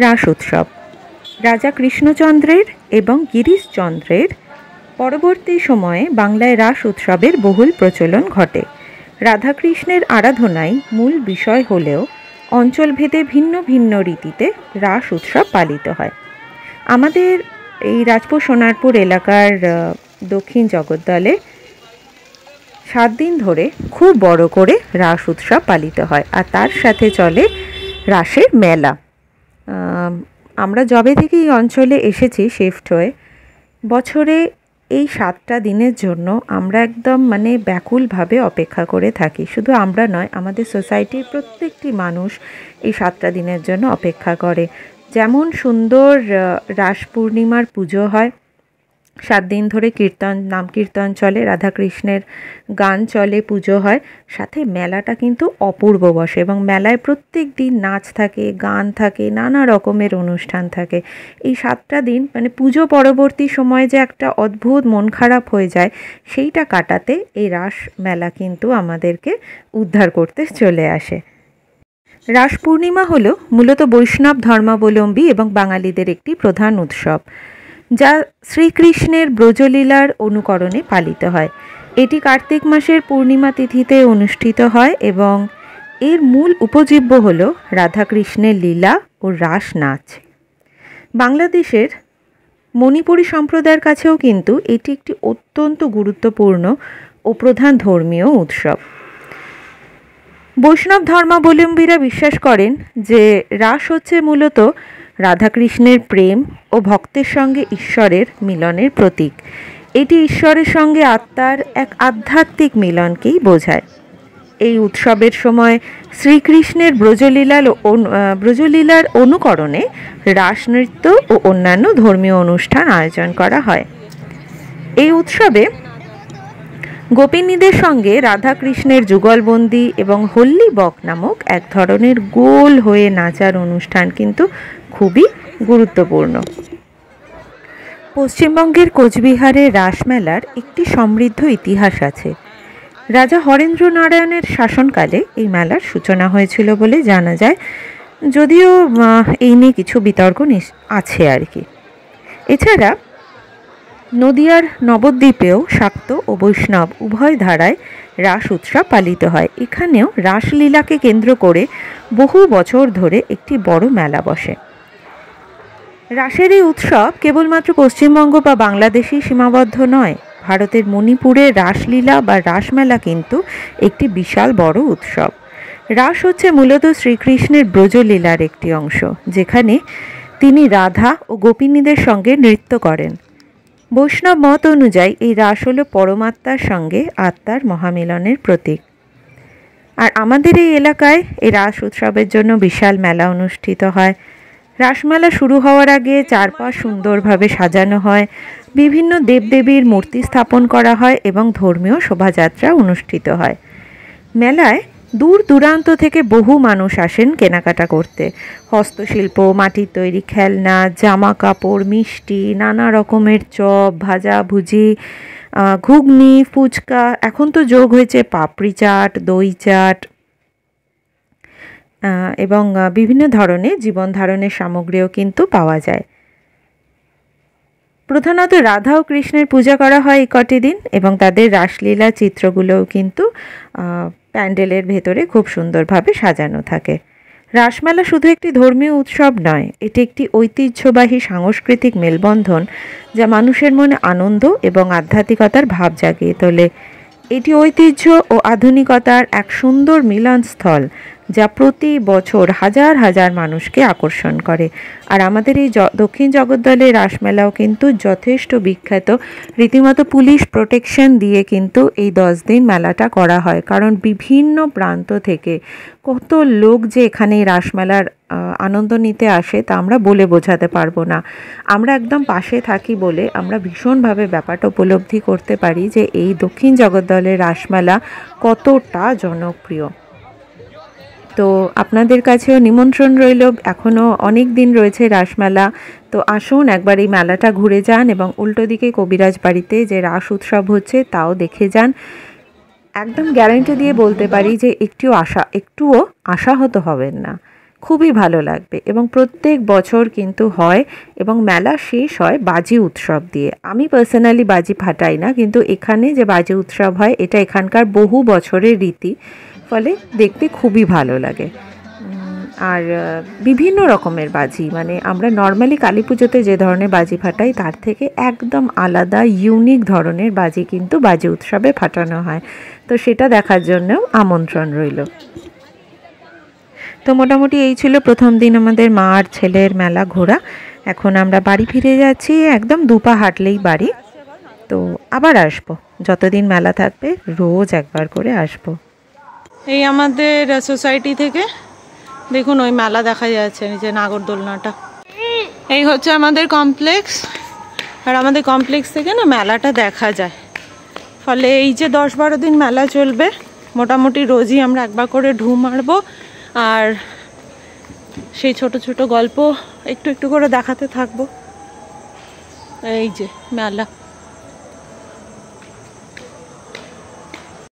রাস উৎসব রাজা কৃষ্ণচন্দ্রের এবং গিরিশচন্দ্রের পরবর্তী সময়ে বাংলায় রাস উৎসবের বহুল প্রচলন ঘটে। রাধাকৃষ্ণের আরাধনাই মূল বিষয় হলেও অঞ্চলভেদে ভিন্ন ভিন্ন রীতিতে রাস উৎসব পালিত হয়। আমাদের এই রাজপুর সোনারপুর এলাকার দক্ষিণ জগদ্দলে 7 দিন ধরে খুব বড় করে রাস উৎসব পালিত হয়, আর তার সাথে চলে রাসের মেলা। আমরা যবে থেকে এই অঞ্চলে এসেছি শিফট হয়ে, বছরে এই 7টা দিনের জন্য আমরা একদম ব্যাকুলভাবে অপেক্ষা করে থাকি। শুধু আমরা নয়, আমাদের সোসাইটির প্রত্যেকটি মানুষ এই 7টা দিনের জন্য অপেক্ষা করে। যেমন সুন্দর রাস পূর্ণিমার পুজো হয়, 7 দিন ধরে নাম কীর্তন চলে, রাধাকৃষ্ণের গান চলে, পুজো হয়, সাথে মেলাটা কিন্তু অপূর্ব বসে এবং মেলায় প্রত্যেক দিন নাচ থাকে, গান থাকে, নানা রকমের অনুষ্ঠান থাকে। এই 7টা দিন পুজো পরবর্তী সময়ে যে একটা অদ্ভুত মন খারাপ হয়ে যায়, সেইটা কাটাতে এই রাস মেলা কিন্তু আমাদেরকে উদ্ধার করতে চলে আসে। রাস পূর্ণিমা হলো মূলত বৈষ্ণব ধর্মাবলম্বী এবং বাঙালিদের একটি প্রধান উৎসব, যা শ্রীকৃষ্ণের ব্রজলীলার অনুকরণে পালিত হয়। এটি কার্তিক মাসের পূর্ণিমা তিথিতে অনুষ্ঠিত হয় এবং এর মূল উপজীব্য হল রাধাকৃষ্ণের লীলা ও রাস নাচ। বাংলাদেশের মণিপুরী সম্প্রদায়ের কাছেও কিন্তু এটি একটি অত্যন্ত গুরুত্বপূর্ণ ও প্রধান ধর্মীয় উৎসব। বৈষ্ণব ধর্মাবলম্বীরা বিশ্বাস করেন যে রাস হচ্ছে মূলত রাধাকৃষ্ণের প্রেম ও ভক্তের সঙ্গে ঈশ্বরের মিলনের প্রতীক। এটি ঈশ্বরের সঙ্গে আত্মার এক আধ্যাত্মিক মিলনকেই বোঝায়। এই উৎসবের সময় শ্রীকৃষ্ণের ব্রজলীলার অনুকরণে রাস নৃত্য ও অন্যান্য ধর্মীয় অনুষ্ঠান আয়োজন করা হয়। এই উৎসবে গোপিনীদের সঙ্গে রাধাকৃষ্ণের যুগলবন্দি এবং হল্লি বক নামক এক ধরনের গোল হয়ে নাচার অনুষ্ঠান কিন্তু খুবই গুরুত্বপূর্ণ। পশ্চিমবঙ্গের কোচবিহারে রাসমেলার একটি সমৃদ্ধ ইতিহাস আছে। রাজা হরেন্দ্র নারায়ণের শাসনকালে এই মেলার সূচনা হয়েছিল বলে জানা যায়, যদিও এই নিয়ে কিছু বিতর্ক আছে আর কি। এছাড়া নদিয়ার নবদ্বীপেও শাক্ত ও বৈষ্ণব উভয় ধারায় রাস উৎসব পালিত হয়। এখানেও রাসলীলাকে কেন্দ্র করে বহু বছর ধরে একটি বড় মেলা বসে। রাসের এই উৎসব কেবলমাত্র পশ্চিমবঙ্গ বা বাংলাদেশেই সীমাবদ্ধ নয়। ভারতের মণিপুরের রাসলীলা বা রাসমেলা কিন্তু একটি বিশাল বড় উৎসব। রাস হচ্ছে মূলত শ্রীকৃষ্ণের ব্রজলীলার একটি অংশ, যেখানে তিনি রাধা ও গোপিনীদের সঙ্গে নৃত্য করেন। বৈষ্ণব মত অনুযায়ী এই রাস হলো পরমাত্মার সঙ্গে আত্মার মহামিলনের প্রতীক। আর আমাদের এই এলাকায় এই রাস উৎসবের জন্য বিশাল মেলা অনুষ্ঠিত হয়। রাসমেলা শুরু হওয়ার আগে চারপাশ সুন্দরভাবে সাজানো হয়, বিভিন্ন দেবদেবীর মূর্তি স্থাপন করা হয় এবং ধর্মীয় শোভাযাত্রা অনুষ্ঠিত হয়। মেলায় দূর দূরান্ত থেকে বহু মানুষ আসেন কেনাকাটা করতে। হস্তশিল্প, মাটির তৈরি খেলনা, জামা কাপড়, মিষ্টি, নানা রকমের চপ, ভাজাভুজি, ঘুগনি, ফুচকা, এখন তো যোগ হয়েছে পাপড়ি চাট, দই চাট এবং বিভিন্ন ধরনের জীবন ধারণের সামগ্রীও কিন্তু পাওয়া যায়। প্রধানত রাধা ও কৃষ্ণের পূজা করা হয় এই কটি দিন এবং তাদের রাসলীলা চিত্রগুলোও কিন্তু প্যান্ডেলের ভেতরে খুব সুন্দরভাবে সাজানো থাকে। রাসমেলা শুধু একটি ধর্মীয় উৎসব নয়, এটি একটি ঐতিহ্যবাহী সাংস্কৃতিক মেলবন্ধন, যা মানুষের মনে আনন্দ এবং আধ্যাত্মিকতার ভাব জাগিয়ে তোলে। এটি ঐতিহ্য ও আধুনিকতার এক সুন্দর মিলনস্থল, যা প্রতি বছর হাজার হাজার মানুষকে আকর্ষণ করে। আর আমাদের এই দক্ষিণ জগদ্দলের রাসমেলাও কিন্তু যথেষ্ট বিখ্যাত। রীতিমতো পুলিশ প্রোটেকশন দিয়ে কিন্তু এই 10 দিন মেলাটা করা হয়, কারণ বিভিন্ন প্রান্ত থেকে কত লোক যে এখানে এই রাসমেলার আনন্দ নিতে আসে তা আমরা বলে বোঝাতে পারবো না। আমরা একদম পাশে থাকি বলে আমরা ভীষণভাবে ব্যাপারটা উপলব্ধি করতে পারি যে এই দক্ষিণ জগদ্দলের রাসমেলা কতটা জনপ্রিয়। তো আপনাদের কাছেও নিমন্ত্রণ রইল, এখনও অনেক দিন রয়েছে রাসমেলা। তো আসুন একবার এই মেলাটা ঘুরে যান এবং উল্টো দিকে কবিরাজ বাড়িতে যে রাস উৎসব হচ্ছে তাও দেখে যান। একদম গ্যারান্টি দিয়ে বলতে পারি যে একটুও আশাহত হবেন না। খুবই ভালো লাগবে। এবং প্রত্যেক বছর কিন্তু হয়, এবং মেলা শেষ হয় বাজি উৎসব দিয়ে। আমি পার্সোনালি বাজি ফাটাই না, কিন্তু এখানে যে বাজি উৎসব হয় এটা এখানকার বহু বছরের রীতি, ফলে দেখতে খুবই ভালো লাগে। আর বিভিন্ন রকমের বাজি, মানে আমরা নর্মালি কালী পুজোতে যে ধরনের বাজি ফাটাই তার থেকে একদম আলাদা ইউনিক ধরনের বাজি কিন্তু বাজি উৎসবে ফাটানো হয়। তো সেটা দেখার জন্যও আমন্ত্রণ রইল। তো মোটামুটি এই ছিল প্রথম দিন আমাদের মা আর ছেলের মেলা ঘোরা। এখন আমরা বাড়ি ফিরে যাচ্ছি, একদম দুপা হাঁটলেই বাড়ি। তো আবার আসবো, যতদিন মেলা থাকবে রোজ একবার করে আসবো। এই আমাদের সোসাইটি থেকে দেখুন ওই মেলা দেখা যাচ্ছে, নিচে নাগরদোলনাটা। এই হচ্ছে আমাদের কমপ্লেক্স, আর আমাদের কমপ্লেক্স থেকে না মেলাটা দেখা যায়। ফলে এই যে 10-12 দিন মেলা চলবে, মোটামুটি রোজই আমরা একবার করে ঢু মারবো, আর সেই ছোট ছোট গল্প একটু একটু করে দেখাতে থাকবো। এই যে মেলা।